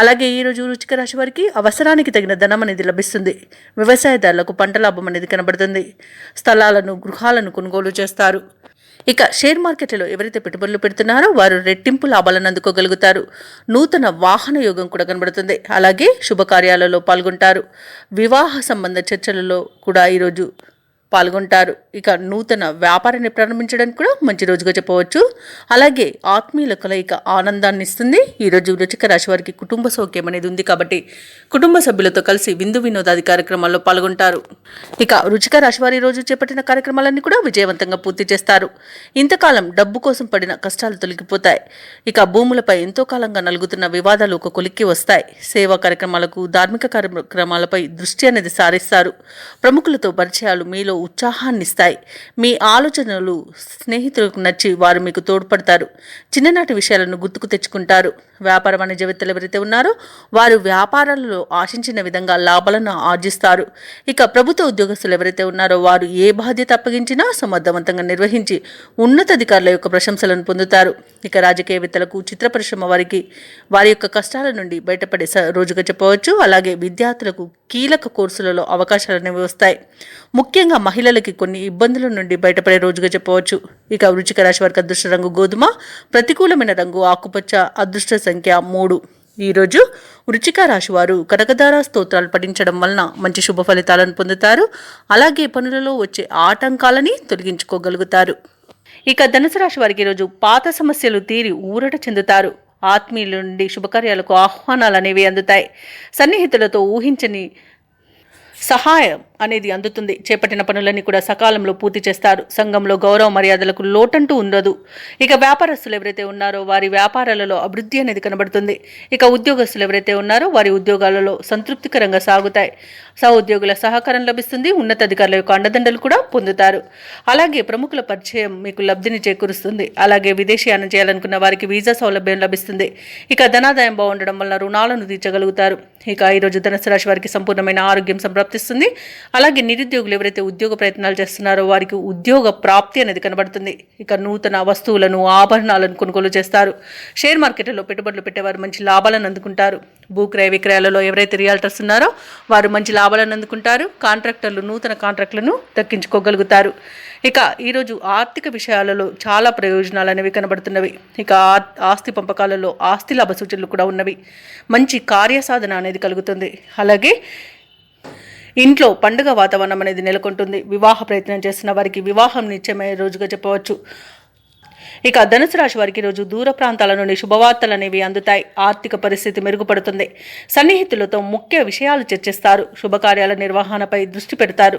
అలాగే ఈరోజు వృశ్చిక రాశి వారికి అవసరానికి తగిన ధనం అనేది లభిస్తుంది. వ్యవసాయదారులకు పంట లాభం అనేది కనబడుతుంది. స్థలాలను, గృహాలను కొనుగోలు చేస్తారు. ఇక షేర్ మార్కెట్లో ఎవరైతే పెట్టుబడులు పెడుతున్నారో వారు రెట్టింపు లాభాలను అందుకోగలుగుతారు. నూతన వాహన యోగం కూడా కనబడుతుంది. అలాగే శుభకార్యాలలో పాల్గొంటారు. వివాహ సంబంధ చర్చలలో కూడా ఈరోజు పాల్గొంటారు. ఇక నూతన వ్యాపారాన్ని ప్రారంభించడానికి కూడా మంచి రోజుగా చెప్పవచ్చు. అలాగే ఆత్మీయుల కలయిక ఆనందాన్ని ఇస్తుంది. ఈరోజు వృశ్చిక రాశి వారికి కుటుంబ సౌఖ్యం అనేది ఉంది కాబట్టి కుటుంబ సభ్యులతో కలిసి విందు వినోదాది కార్యక్రమాల్లో పాల్గొంటారు. ఇక వృశ్చిక రాశి వారి రోజు చేపట్టిన కార్యక్రమాలన్నీ కూడా విజయవంతంగా పూర్తి చేస్తారు. ఇంతకాలం డబ్బు కోసం పడిన కష్టాలు తొలగిపోతాయి. ఇక భూములపై ఎంతో కాలంగా నలుగుతున్న వివాదాలు ఒక కొలిక్కి వస్తాయి. సేవా కార్యక్రమాలకు, ధార్మిక కార్యక్రమాలపై దృష్టి అనేది సారిస్తారు. ప్రముఖులతో పరిచయాలు మీలో ఉత్సాహాన్ని ఇస్తాయి. మీ ఆలోచనలు స్నేహితులకు నచ్చి వారు మీకు తోడ్పడతారు. చిన్ననాటి విషయాలను గుర్తుకు తెచ్చుకుంటారు. వ్యాపార వాణిజ్యవేత్తలు ఎవరైతే ఉన్నారో వారు వ్యాపారాలలో ఆశించిన విధంగా లాభాలను ఆర్జిస్తారు. ఇక ప్రభుత్వ ఉద్యోగస్తులు ఎవరైతే ఉన్నారో వారు ఏ బాధ్యత అప్పగించినా సమర్థవంతంగా నిర్వహించి ఉన్నతాధికారుల యొక్క ప్రశంసలను పొందుతారు. ఇక రాజకీయవేత్తలకు, చిత్ర పరిశ్రమ వారికి వారి యొక్క కష్టాల నుండి బయటపడే రోజుగా చెప్పవచ్చు. అలాగే విద్యార్థులకు కీలక కోర్సులలో అవకాశాలు అనేవి వస్తాయి. ముఖ్యంగా మహిళలకి కొన్ని ఇబ్బందుల నుండి బయటపడే రోజుగా చెప్పవచ్చు. ఇక వృశ్చిక రాశి వారికి అదృష్ట రంగు గోధుమ, ప్రతికూలమైన రంగు ఆకుపచ్చ, అదృష్ట సంఖ్య 3. ఈరోజు వృశ్చిక రాశి వారు కనకదార స్తోత్రాలు పఠించడం వలన మంచి శుభ ఫలితాలను పొందుతారు. అలాగే పనులలో వచ్చే ఆటంకాలని తొలగించుకోగలుగుతారు. ఇక ధనుసు రాశి వారికి ఈరోజు పాత సమస్యలు తీరి ఊరట చెందుతారు. ఆత్మీయుల నుండి శుభకార్యాలకు ఆహ్వానాలు అనేవి అందుతాయి. సన్నిహితులతో ఊహించని సహాయం అనేది అందుతుంది. చేపట్టిన పనులన్నీ కూడా సకాలంలో పూర్తి చేస్తారు. సంఘంలో గౌరవ మర్యాదలకు లోటంటూ ఉండదు. ఇక వ్యాపారస్తులు ఎవరైతే ఉన్నారో వారి వ్యాపారాలలో అభివృద్ధి అనేది కనబడుతుంది. ఇక ఉద్యోగస్తులు ఎవరైతే ఉన్నారో వారి ఉద్యోగాలలో సంతృప్తికరంగా సాగుతాయి. సహోద్యోగుల సహకారం లభిస్తుంది. ఉన్నతాధికారుల యొక్క అండదండలు కూడా పొందుతారు. అలాగే ప్రముఖుల పరిచయం మీకు లబ్ధిని చేకూరుస్తుంది. అలాగే విదేశీయానం చేయాలనుకున్న వారికి వీసా సౌలభ్యం లభిస్తుంది. ఇక ధనాదాయం బాగుండడం వల్ల రుణాలను తీర్చగలుగుతారు. ఇక ఈరోజు ధనుసు రాశి వారికి సంపూర్ణమైన ఆరోగ్యం సంప్రాప్తిస్తుంది. అలాగే నిరుద్యోగులు ఎవరైతే ఉద్యోగ ప్రయత్నాలు చేస్తున్నారో వారికి ఉద్యోగ ప్రాప్తి అనేది కనబడుతుంది. ఇక నూతన వస్తువులను, ఆభరణాలను కొనుగోలు చేస్తారు. షేర్ మార్కెట్లో పెట్టుబడులు పెట్టేవారు మంచి లాభాలను అందుకుంటారు. భూక్రయ విక్రయాలలో ఎవరైతే రియాల్టర్స్ ఉన్నారో వారు మంచి లాభాలను అందుకుంటారు. కాంట్రాక్టర్లు నూతన కాంట్రాక్టులను దక్కించుకోగలుగుతారు. ఇక ఈరోజు ఆర్థిక విషయాలలో చాలా ప్రయోజనాలు అనేవి కనబడుతున్నవి. ఇక ఆస్తి పంపకాలలో ఆస్తి లాభ సూచనలు కూడా ఉన్నవి. మంచి కార్యసాధన అనేది కలుగుతుంది. అలాగే ఇంట్లో పండుగ వాతావరణం అనేది నెలకొంటుంది. వివాహ ప్రయత్నం చేస్తున్న వారికి వివాహం నిశ్చయమయ్యే రోజుగా చెప్పవచ్చు. ఇక ధనుసు రాశి వారికి రోజు దూర ప్రాంతాల నుండి శుభవార్తలు అనేవి అందుతాయి. ఆర్థిక పరిస్థితి మెరుగుపడుతుంది. సన్నిహితులతో ముఖ్య విషయాలు చర్చిస్తారు. శుభకార్యాల నిర్వహణపై దృష్టి పెడతారు.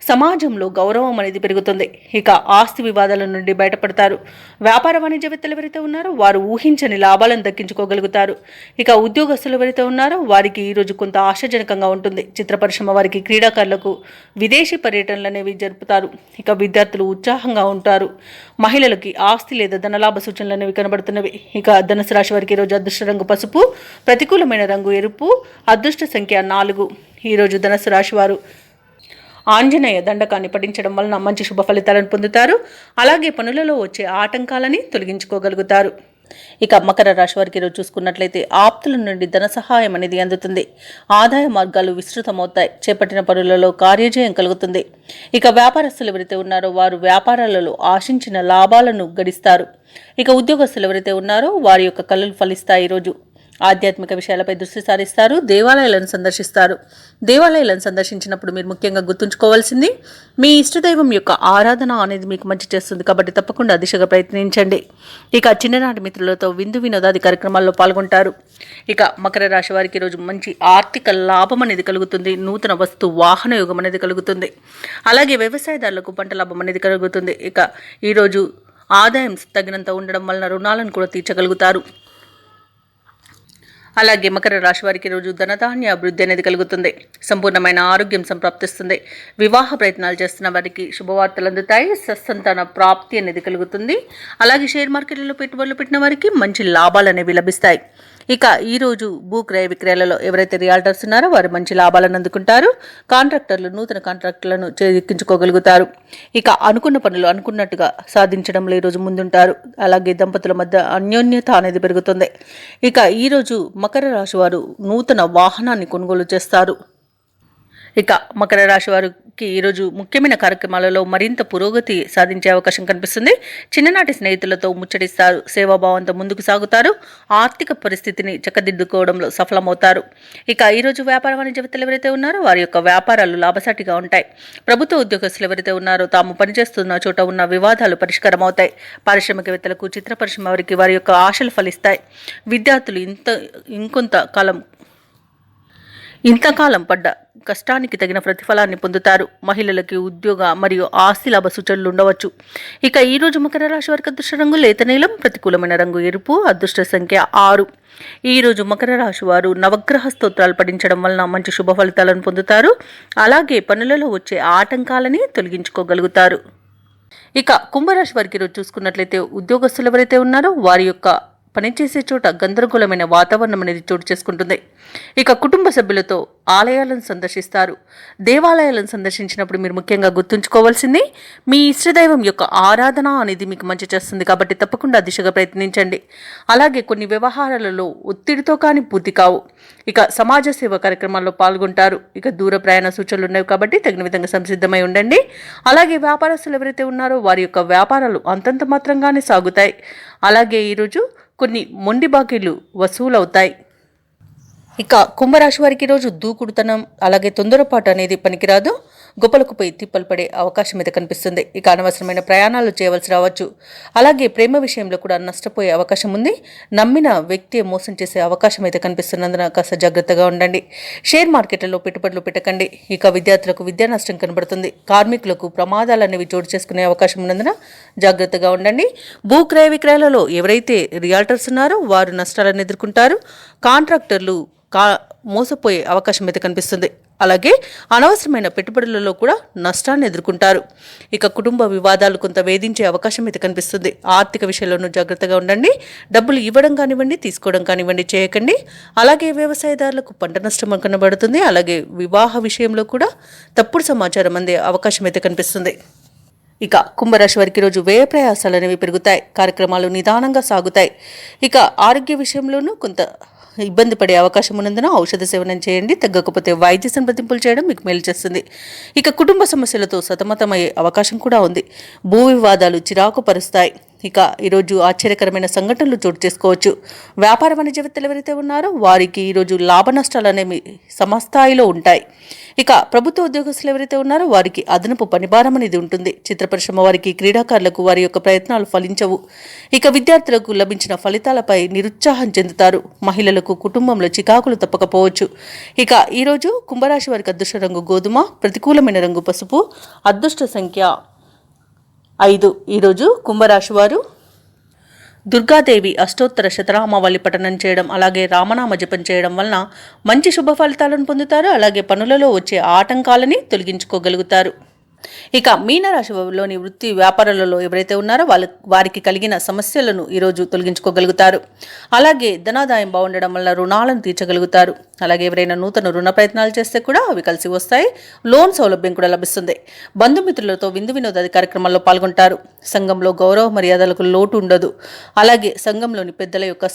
సమాజంలో గౌరవం అనేది పెరుగుతుంది. ఇక ఆస్తి వివాదాల నుండి బయటపడతారు. వ్యాపార వాణిజ్యవేత్తలు ఎవరైతే ఉన్నారో వారు ఊహించని లాభాలను దక్కించుకోగలుగుతారు. ఇక ఉద్యోగస్తులు ఎవరైతే ఉన్నారో వారికి ఈరోజు కొంత ఆశాజనకంగా ఉంటుంది. చిత్ర పరిశ్రమ వారికి, క్రీడాకారులకు విదేశీ పర్యటనలు అనేవి జరుపుతారు. ఇక విద్యార్థులు ఉత్సాహంగా ఉంటారు. మహిళలకి ఆస్తి లేదా లేదా ధనలాభ సూచనలు అనేవి కనబడుతున్నవి. ఇక ధనుసు రాశి వారికి ఈరోజు అదృష్ట రంగు పసుపు, ప్రతికూలమైన రంగు ఎరుపు, అదృష్ట సంఖ్య 4. ఈరోజు ధనుసు రాశి వారు ఆంజనేయ దండకాన్ని పఠించడం వలన మంచి శుభ ఫలితాలను పొందుతారు. అలాగే పనులలో వచ్చే ఆటంకాలని తొలగించుకోగలుగుతారు. ఇక మకర రాశి వారికి ఈరోజు చూసుకున్నట్లయితే ఆప్తుల నుండి ధన సహాయం అనేది అందుతుంది. ఆదాయ మార్గాలు విస్తృతమవుతాయి. చేపట్టిన పనులలో కార్యజయం కలుగుతుంది. ఇక వ్యాపారస్తులు ఎవరైతే ఉన్నారో వారు వ్యాపారాలలో ఆశించిన లాభాలను గడిస్తారు. ఇక ఉద్యోగస్తులు ఎవరైతే ఉన్నారో వారి యొక్క కళలు ఫలిస్తాయి. ఈరోజు ఆధ్యాత్మిక విషయాలపై దృష్టి సారిస్తారు. దేవాలయాలను సందర్శిస్తారు. దేవాలయాలను సందర్శించినప్పుడు మీరు ముఖ్యంగా గుర్తుంచుకోవాల్సింది మీ ఇష్టదైవం యొక్క ఆరాధన అనేది మీకు మంచి చేస్తుంది. కాబట్టి తప్పకుండా దిశగా ప్రయత్నించండి. ఇక చిన్ననాటి మిత్రులతో విందు వినోదాది కార్యక్రమాల్లో పాల్గొంటారు. ఇక మకర రాశి వారికి ఈరోజు మంచి ఆర్థిక లాభం అనేది కలుగుతుంది. నూతన వస్తు వాహన యోగం అనేది కలుగుతుంది. అలాగే వ్యవసాయదారులకు పంట లాభం అనేది కలుగుతుంది. ఇక ఈరోజు ఆదాయం తగినంత ఉండడం వలన రుణాలను కూడా తీర్చగలుగుతారు. అలాగే మకర రాశి వారికి రోజు ధనధాన్య అభివృద్ధి అనేది కలుగుతుంది. సంపూర్ణమైన ఆరోగ్యం సంప్రాప్తిస్తుంది. వివాహ ప్రయత్నాలు చేస్తున్న వారికి శుభవార్తలు అందుతాయి. సత్సంతాన ప్రాప్తి అనేది కలుగుతుంది. అలాగే షేర్ మార్కెట్లలో పెట్టుబడులు పెట్టిన వారికి మంచి లాభాలు అనేవి లభిస్తాయి. ఇక ఈరోజు భూక్రయ విక్రయాలలో ఎవరైతే రియాల్టర్స్ ఉన్నారో వారు మంచి లాభాలను అందుకుంటారు. కాంట్రాక్టర్లు నూతన కాంట్రాక్టులను చేజిక్కించుకోగలుగుతారు. ఇక అనుకున్న పనులు అనుకున్నట్టుగా సాధించడంలో ఈరోజు ముందుంటారు. అలాగే దంపతుల మధ్య అన్యోన్యత అనేది పెరుగుతుంది. ఇక ఈరోజు మకర రాశి వారు నూతన వాహనాన్ని కొనుగోలు చేస్తారు. ఇక మకర రాశి వారికి ఈరోజు ముఖ్యమైన కార్యక్రమాలలో మరింత పురోగతి సాధించే అవకాశం కనిపిస్తుంది. చిన్ననాటి స్నేహితులతో ముచ్చటిస్తారు. సేవాభావంతో ముందుకు సాగుతారు. ఆర్థిక పరిస్థితిని చక్కదిద్దుకోవడంలో సఫలమవుతారు. ఇక ఈరోజు వ్యాపార వాణిజ్యవేత్తలు ఎవరైతే ఉన్నారో వారి యొక్క వ్యాపారాలు లాభసాటిగా ఉంటాయి. ప్రభుత్వ ఉద్యోగస్తులు ఎవరైతే ఉన్నారో తాము పనిచేస్తున్న చోట ఉన్న వివాదాలు పరిష్కారం అవుతాయి. పారిశ్రామికవేత్తలకు చిత్ర పరిశ్రమ వారికి వారి యొక్క ఆశలు ఫలిస్తాయి. విద్యార్థులు ఇంతకాలం పడ్డ కష్టానికి తగిన ప్రతిఫలాన్ని పొందుతారు. మహిళలకి ఉద్యోగ మరియు ఆస్తి లాభ సూచనలు ఉండవచ్చు. ఇక ఈరోజు మకర రాశి వారికి అదృష్ట రంగు లేత నీలం, ప్రతికూలమైన రంగు ఎరుపు, అదృష్ట సంఖ్య 6. ఈరోజు మకర రాశి వారు నవగ్రహ స్తోత్రాలు పఠించడం వలన మంచి శుభ ఫలితాలను పొందుతారు. అలాగే పనులలో వచ్చే ఆటంకాలని తొలగించుకోగలుగుతారు. ఇక కుంభరాశి వారికి ఈరోజు చూసుకున్నట్లయితే ఉద్యోగస్తులు ఎవరైతే ఉన్నారో వారి యొక్క పనిచేసే చోట గందరగోళమైన వాతావరణం అనేది చోటు చేసుకుంటుంది. ఇక కుటుంబ సభ్యులతో ఆలయాలను సందర్శిస్తారు. దేవాలయాలను సందర్శించినప్పుడు మీరు ముఖ్యంగా గుర్తుంచుకోవాల్సింది మీ ఇష్టదైవం యొక్క ఆరాధన అనేది మీకు మంచి చేస్తుంది. కాబట్టి తప్పకుండా దిశగా ప్రయత్నించండి. అలాగే కొన్ని వ్యవహారాలలో ఒత్తిడితో కానీ పూర్తి కావు. ఇక సమాజ సేవ కార్యక్రమాల్లో పాల్గొంటారు. ఇక దూర ప్రయాణ సూచనలు ఉన్నాయి కాబట్టి తగిన విధంగా సంసిద్ధమై ఉండండి. అలాగే వ్యాపారస్తులు ఎవరైతే ఉన్నారో వారి యొక్క వ్యాపారాలు అంతంత మాత్రంగానే సాగుతాయి. అలాగే ఈరోజు కొన్ని మొండి బాకీలు వసూలవుతాయి. ఇక కుంభరాశి వారికి ఈరోజు దూకుడుతనం అలాగే తొందరపాటు అనేది పనికిరాదు. గొప్పలకు పోయి తిప్పలు పడే అవకాశం అయితే కనిపిస్తుంది. ఇక అనవసరమైన ప్రయాణాలు చేయవలసి రావచ్చు. అలాగే ప్రేమ విషయంలో కూడా నష్టపోయే అవకాశం ఉంది. నమ్మిన వ్యక్తి మోసం చేసే అవకాశం అయితే కనిపిస్తున్నందున కాస్త జాగ్రత్తగా ఉండండి. షేర్ మార్కెట్లలో పెట్టుబడులు పెట్టకండి. ఇక విద్యార్థులకు విద్యా నష్టం కనబడుతుంది. కార్మికులకు ప్రమాదాలు అనేవి చోటు చేసుకునే అవకాశం ఉన్నందున జాగ్రత్తగా ఉండండి. భూక్రయ విక్రయాలలో ఎవరైతే రియాల్టర్స్ ఉన్నారో వారు నష్టాలను ఎదుర్కొంటారు. కాంట్రాక్టర్లు మోసపోయే అవకాశం అయితే కనిపిస్తుంది. అలాగే అనవసరమైన పెట్టుబడులలో కూడా నష్టాన్ని ఎదుర్కొంటారు. ఇక కుటుంబ వివాదాలు కొంత వేధించే అవకాశం అయితే కనిపిస్తుంది. ఆర్థిక విషయంలోనూ జాగ్రత్తగా ఉండండి. డబ్బులు ఇవ్వడం కానివ్వండి, తీసుకోవడం కానివ్వండి చేయకండి. అలాగే వ్యవసాయదారులకు పంట నష్టం కనబడుతుంది. అలాగే వివాహ విషయంలో కూడా తప్పుడు సమాచారం అందే అవకాశం అయితే కనిపిస్తుంది. ఇక కుంభరాశి వారికి రోజు వ్యయ ప్రయాసాలు అనేవి పెరుగుతాయి. కార్యక్రమాలు నిదానంగా సాగుతాయి. ఇక ఆరోగ్య విషయంలోనూ కొంత ఇబ్బంది పడే అవకాశం ఉన్నందున ఔషధ సేవనం చేయండి. తగ్గకపోతే వైద్య సంప్రదింపులు చేయడం మీకు మేలు చేస్తుంది. ఇక కుటుంబ సమస్యలతో సతమతమయ్యే అవకాశం కూడా ఉంది. భూ వివాదాలు చిరాకు పరుస్తాయి. ఇక ఈరోజు ఆశ్చర్యకరమైన సంఘటనలు చోటు చేసుకోవచ్చు. వ్యాపార వాణిజ్యవేత్తలు ఎవరైతే ఉన్నారో వారికి ఈరోజు లాభ నష్టాలు అనేవి సమస్థాయిలో ఉంటాయి. ఇక ప్రభుత్వ ఉద్యోగస్తులు ఎవరైతే ఉన్నారో వారికి అదనపు పనిభారం అనేది ఉంటుంది. చిత్ర పరిశ్రమ వారికి, క్రీడాకారులకు వారి యొక్క ప్రయత్నాలు ఫలించవు. ఇక విద్యార్థులకు లభించిన ఫలితాలపై నిరుత్సాహం చెందుతారు. మహిళలకు కుటుంబంలో చికాకులు తప్పకపోవచ్చు. ఇక ఈరోజు కుంభరాశి వారికి అదృష్ట రంగు గోధుమ, ప్రతికూలమైన రంగు పసుపు, అదృష్ట సంఖ్య 5. ఈరోజు కుంభరాశి వారు దుర్గాదేవి అష్టోత్తర శతనామావళి పఠనం చేయడం అలాగే రామనామ జపం చేయడం వలన మంచి శుభ ఫలితాలను పొందుతారు. అలాగే పనులలో వచ్చే ఆటంకాలని తొలగించుకోగలుగుతారు. ఇక మీనరాశిలోని వృత్తి వ్యాపారాలలో ఎవరైతే ఉన్నారో వారికి కలిగిన సమస్యలను ఈరోజు తొలగించుకోగలుగుతారు. అలాగే ధనాదాయం బాగుండడం వల్ల రుణాలను తీర్చగలుగుతారు. అలాగే ఎవరైనా నూతన రుణ ప్రయత్నాలు చేస్తే కూడా అవి కలిసి వస్తాయి. లోన్ సౌలభ్యం కూడా లభిస్తుంది. బంధుమిత్రులతో విందు వినోదాది కార్యక్రమాల్లో పాల్గొంటారు. సంఘంలో గౌరవ మర్యాదలకు లోటు ఉండదు. అలాగే సంఘంలోని పెద్దల యొక్క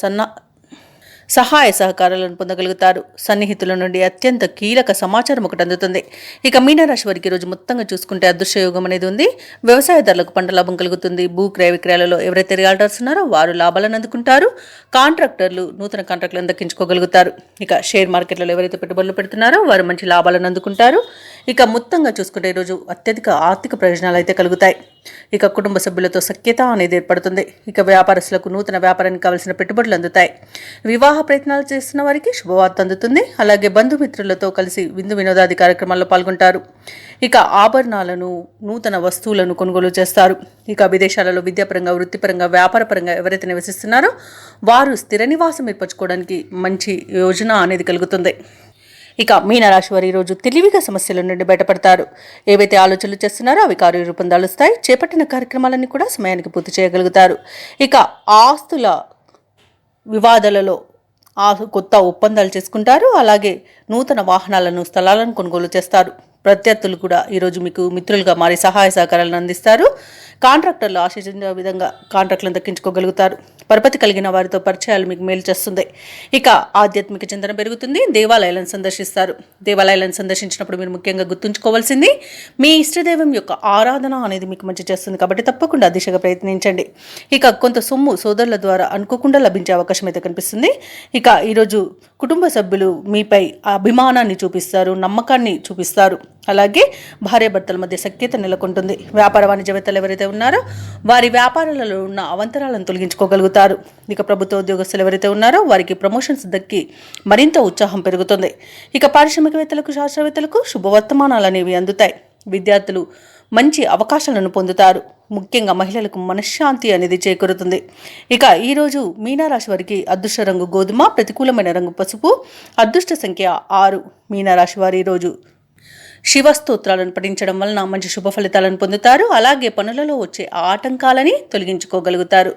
సహాయ సహకారాలను పొందగలుగుతారు. సన్నిహితుల నుండి అత్యంత కీలక సమాచారం ఒకటి అందుతుంది. ఇక మీనరాశి వారికి ఈరోజు మొత్తంగా చూసుకుంటే అదృష్టయోగం అనేది ఉంది. వ్యవసాయదారులకు పంట లాభం కలుగుతుంది. భూ క్రయ విక్రయాలలో ఎవరైతే రియాల్టర్స్ ఉన్నారో వారు లాభాలను అందుకుంటారు. కాంట్రాక్టర్లు నూతన కాంట్రాక్టులను దక్కించుకోగలుగుతారు. ఇక షేర్ మార్కెట్లలో ఎవరైతే పెట్టుబడులు పెడుతున్నారో వారు మంచి లాభాలను అందుకుంటారు. ఇక మొత్తంగా చూసుకుంటే ఈరోజు అత్యధిక ఆర్థిక ప్రయోజనాలు అయితే కలుగుతాయి. ఇక కుటుంబ సభ్యులతో సఖ్యత అనేది ఏర్పడుతుంది. ఇక వ్యాపారస్తులకు నూతన వ్యాపారానికి కావలసిన పెట్టుబడులు అందుతాయి. వివాహ ప్రయత్నాలు చేస్తున్న వారికి శుభవార్త అందుతుంది. అలాగే బంధుమిత్రులతో కలిసి విందు వినోదాది కార్యక్రమాల్లో పాల్గొంటారు. ఇక ఆభరణాలను నూతన వస్తువులను కొనుగోలు చేస్తారు. ఇక విదేశాలలో విద్యాపరంగా వృత్తిపరంగా వ్యాపారపరంగా ఎవరైతే నివసిస్తున్నారో వారు స్థిర నివాసం ఏర్పరచుకోవడానికి మంచి యోజన అనేది కలుగుతుంది. ఇక మీనరాశి వారు ఈరోజు తెలివిగా సమస్యల నుండి బయటపడతారు. ఏవైతే ఆలోచనలు చేస్తున్నారో అవి కార్యరూపం దాలుస్తాయి. చేపట్టిన కార్యక్రమాలన్నీ కూడా సమయానికి పూర్తి చేయగలుగుతారు. ఇక ఆస్తుల వివాదాలలో కొత్త ఒప్పందాలు చేసుకుంటారు. అలాగే నూతన వాహనాలను స్థలాలను కొనుగోలు చేస్తారు. ప్రత్యర్థులు కూడా ఈరోజు మీకు మిత్రులుగా మారి సహాయ సహకారాలను అందిస్తారు. కాంట్రాక్టర్లు ఆశించిన విధంగా కాంట్రాక్టులను దక్కించుకోగలుగుతారు. పరపతి కలిగిన వారితో పరిచయాలు మీకు మేలు చేస్తుంది. ఇక ఆధ్యాత్మిక చింతన పెరుగుతుంది. దేవాలయాలను సందర్శిస్తారు. దేవాలయాలను సందర్శించినప్పుడు మీరు ముఖ్యంగా గుర్తుంచుకోవాల్సింది మీ ఇష్టదైవం యొక్క ఆరాధన అనేది మీకు మంచి చేస్తుంది. కాబట్టి తప్పకుండా దిశగా ప్రయత్నించండి. ఇక కొంత సొమ్ము సోదరుల ద్వారా అనుకోకుండా లభించే అవకాశం అయితే కనిపిస్తుంది. ఇక ఈరోజు కుటుంబ సభ్యులు మీపై అభిమానాన్ని చూపిస్తారు, నమ్మకాన్ని చూపిస్తారు. అలాగే భార్యాభర్తల మధ్య సఖ్యత నెలకొంటుంది. వ్యాపార వాణిజ్యవేత్తలు ఎవరైతే ఉన్నారో వారి వ్యాపారాలలో ఉన్న అవంతరాలను తొలగించుకోగలుగుతారు. ఇక ప్రభుత్వ ఉద్యోగస్తులు ఎవరైతే ఉన్నారో వారికి ప్రమోషన్స్ దక్కి మరింత ఉత్సాహం పెరుగుతుంది. ఇక పారిశ్రామికవేత్తలకు శాస్త్రవేత్తలకు శుభవర్తమానాలు అనేవి అందుతాయి. విద్యార్థులు మంచి అవకాశాలను పొందుతారు. ముఖ్యంగా మహిళలకు మనశ్శాంతి అనేది చేకూరుతుంది. ఇక ఈరోజు మీనరాశి వారికి అదృష్ట రంగు గోధుమ, ప్రతికూలమైన రంగు పసుపు, అదృష్ట సంఖ్య 6. మీనరాశి వారు ఈరోజు శివ స్తోత్రాలను పఠించడం వలన మంచి శుభ ఫలితాలను పొందుతారు. అలాగే పనులలో వచ్చే ఆటంకాలని తొలగించుకోగలుగుతారు.